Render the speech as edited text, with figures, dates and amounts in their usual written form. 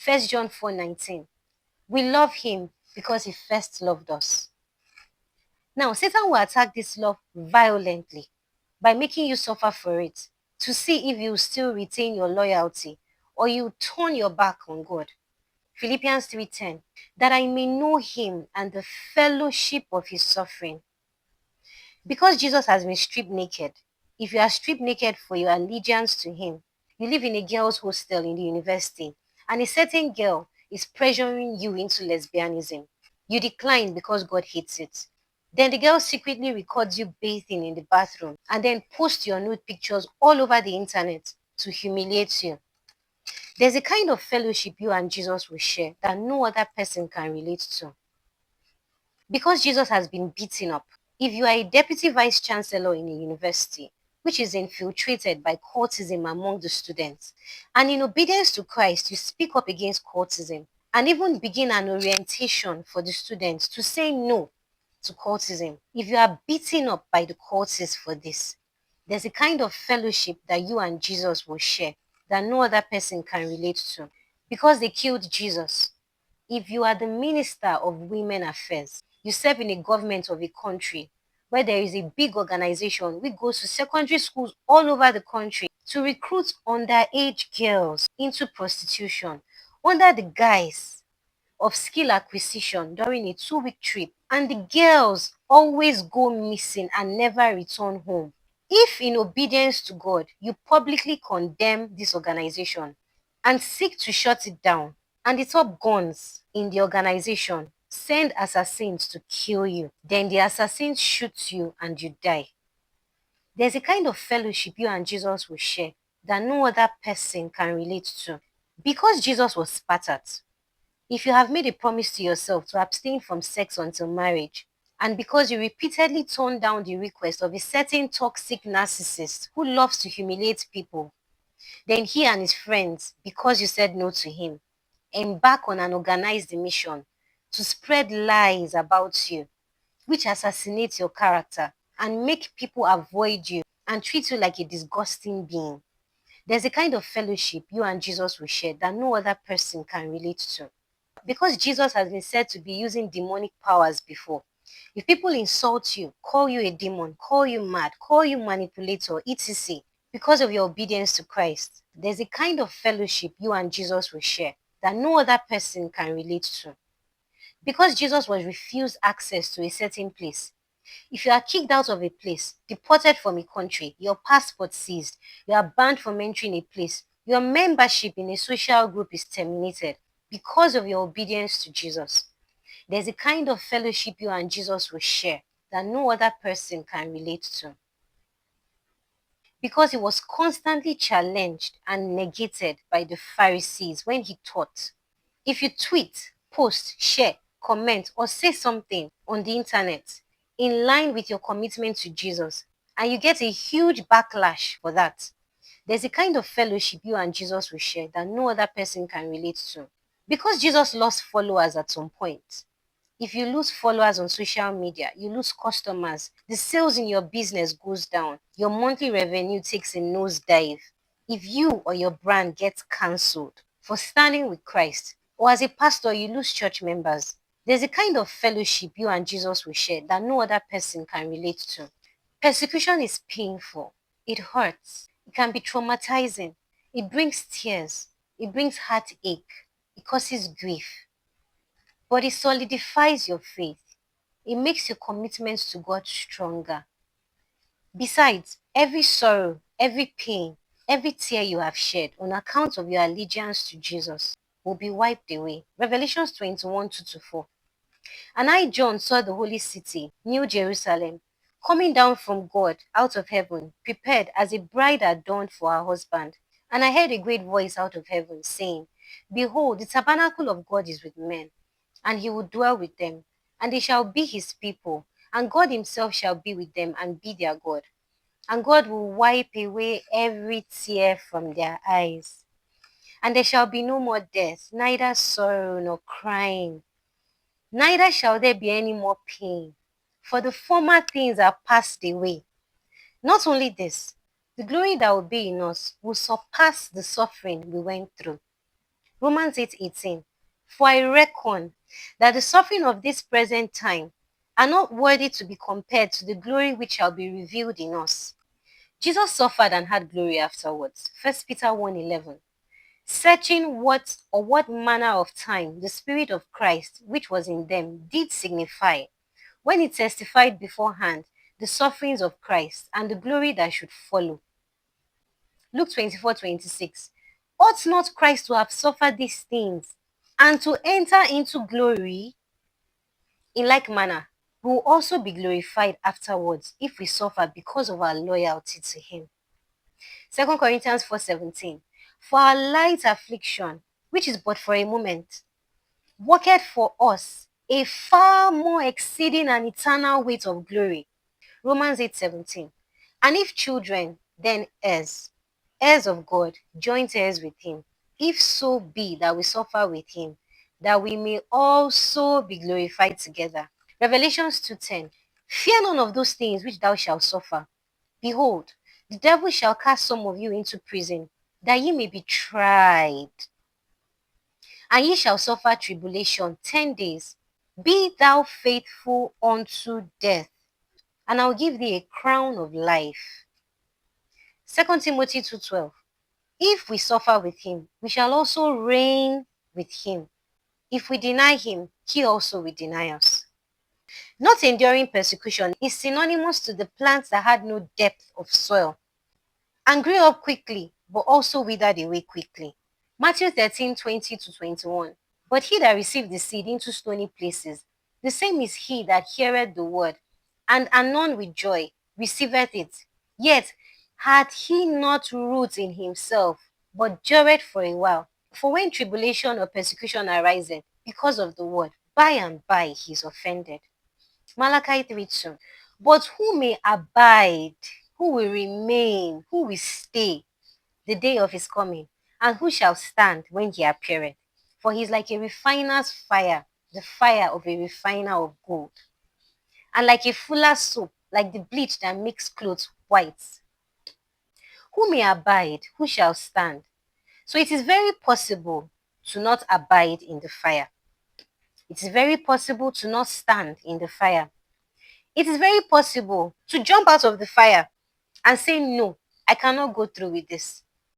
1 John 4:19. We love him because he first loved us. Now, Satan will attack this love violently by making you suffer for it to see if you still retain your loyalty or you turn your back on God. Philippians 3:10, that I may know him and the fellowship of his suffering. Because Jesus has been stripped naked, if you are stripped naked for your allegiance to him, you live in a girls' hostel in the university, and a certain girl is pressuring you into lesbianism. You decline because God hates it. Then the girl secretly records you bathing in the bathroom and then posts your nude pictures all over the internet to humiliate you. There's a kind of fellowship you and Jesus will share that no other person can relate to. Because Jesus has been beaten up, if you are a deputy vice chancellor in a university, which is infiltrated by cultism among the students, and in obedience to Christ, you speak up against cultism and even begin an orientation for the students to say no to cultism. If you are beaten up by the cultists for this, there's a kind of fellowship that you and Jesus will share that no other person can relate to. Because they killed Jesus, if you are the minister of women affairs, you serve in a government of a country where there is a big organization which goes to secondary schools all over the country to recruit underage girls into prostitution under the guise of skill acquisition during a 2-week trip, and the girls always go missing and never return home. If in obedience to God, you publicly condemn this organization and seek to shut it down, and the top guns in the organization send assassins to kill you, then the assassins shoot you and you die. There's a kind of fellowship you and Jesus will share that no other person can relate to. Because Jesus was spat at, if you have made a promise to yourself to abstain from sex until marriage, and because you repeatedly turned down the request of a certain toxic narcissist who loves to humiliate people, then he and his friends, because you said no to him, embark on an organized mission to spread lies about you, which assassinates your character and make people avoid you and treat you like a disgusting being. There's a kind of fellowship you and Jesus will share that no other person can relate to. Because Jesus has been said to be using demonic powers before. If people insult you, call you a demon, call you mad, call you manipulator, etc., because of your obedience to Christ, there's a kind of fellowship you and Jesus will share that no other person can relate to. Because Jesus was refused access to a certain place. If you are kicked out of a place, deported from a country, your passport seized, you are banned from entering a place, your membership in a social group is terminated because of your obedience to Jesus. There's a kind of fellowship you and Jesus will share that no other person can relate to. Because he was constantly challenged and negated by the Pharisees when he taught. If you tweet, post, share, comment, or say something on the internet in line with your commitment to Jesus, and you get a huge backlash for that, there's a kind of fellowship you and Jesus will share that no other person can relate to. Because Jesus lost followers at some point. If you lose followers on social media, you lose customers, the sales in your business goes down, your monthly revenue takes a nosedive. If you or your brand gets cancelled for standing with Christ, or as a pastor, you lose church members, there's a kind of fellowship you and Jesus will share that no other person can relate to. Persecution is painful. It hurts. It can be traumatizing. It brings tears. It brings heartache. It causes grief. But it solidifies your faith. It makes your commitments to God stronger. Besides, every sorrow, every pain, every tear you have shed on account of your allegiance to Jesus will be wiped away. Revelations 21, 2-4. And I, John, saw the holy city, New Jerusalem, coming down from God out of heaven, prepared as a bride adorned for her husband. And I heard a great voice out of heaven saying, Behold, the tabernacle of God is with men, and he will dwell with them, and they shall be his people, and God himself shall be with them and be their God. And God will wipe away every tear from their eyes. And there shall be no more death, neither sorrow nor crying, neither shall there be any more pain, for the former things are passed away. Not only this, the glory that will be in us will surpass the suffering we went through. Romans 8:18. For I reckon that the suffering of this present time are not worthy to be compared to the glory which shall be revealed in us. Jesus suffered and had glory afterwards. 1 Peter 1:11. Searching what manner of time the Spirit of Christ which was in them did signify, when it testified beforehand the sufferings of Christ and the glory that should follow. Luke 24:26. Ought not Christ to have suffered these things and to enter into glory? In like manner, we will also be glorified afterwards if we suffer because of our loyalty to him. 2 Corinthians 4:17. For our light affliction, which is but for a moment, worketh for us a far more exceeding and eternal weight of glory. Romans 8:17. And if children, then heirs, heirs of God, joint heirs with him, if so be that we suffer with him, that we may also be glorified together. Revelations 2:10. Fear none of those things which thou shalt suffer. Behold, the devil shall cast some of you into prison, that ye may be tried, and ye shall suffer tribulation 10 days. Be thou faithful unto death, and I'll give thee a crown of life. 2 Timothy 2:12. If we suffer with him, we shall also reign with him. If we deny him, he also will deny us. Not enduring persecution is synonymous to the plants that had no depth of soil and grew up quickly, but also withered away quickly. Matthew 13:20-21. But he that received the seed into stony places, the same is he that heareth the word, and anon with joy receiveth it. Yet had he not root in himself, but dureth for a while. For when tribulation or persecution ariseth because of the word, by and by he is offended. Malachi 3:2. But who may abide, who will remain, who will stay the day of his coming, and who shall stand when he appeareth? For he is like a refiner's fire, the fire of a refiner of gold, and like a fuller's soap, like the bleach that makes clothes white. Who may abide, who shall stand? So it is very possible to not abide in the fire. It is very possible to not stand in the fire. It is very possible to jump out of the fire and say, no, I cannot go through with this.